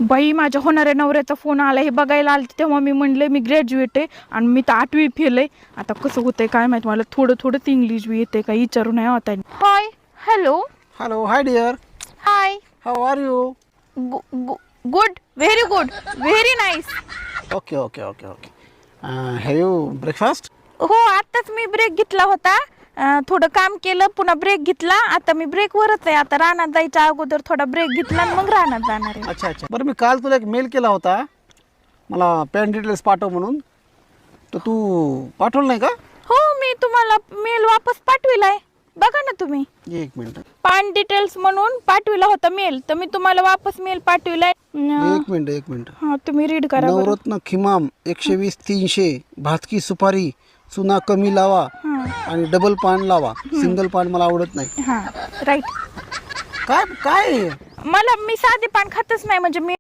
बाई माझ्या होणाऱ्या नवऱ्याचा फोन आला हे बघायला आले तेव्हा मी म्हणले मी ग्रॅज्युएट आहे आणि मी तर 8वी फेल आहे. आता कसं होतंय काय माहित मला थोडं थोडंच इंग्लिश बी येते काही विचारू नाही होता. Hi hello Hello, hi dear. High How are you? Good very nice. Okay. Have you breakfast? हो आताच मी ब्रेक घेतला होता. थोडं काम केलं पुन्हा ब्रेक घेतला. आता मी ब्रेकवरच आहे. आता रानात जायच्या अगोदर थोडा ब्रेक घेतला आणि मग रानात जाणार आहे. अच्छा. बरं मी काल तुला एक मेल केला होता मला पॅन डिटेल्स पाठव म्हणून, तर तू पाठवलं नाही का? हो मी तुम्हाला मेल वापस पाठविलाय बघा ना तुम्ही. एक मिनिट पान डिटेल्स म्हणून पाठविला होता मेल तर मी तुम्हाला वापस मेल पाठविलाय. एक मिनिट हा तुम्ही रीड करा बरं. नवरत्न खिमाम 120 300 भातकी सुपारी चुना कमी लावा आणि डबल पान लावा. सिंगल पान मला आवडत नाही. हा राईट. काय मला मी साधे पान खातच नाही म्हणजे मी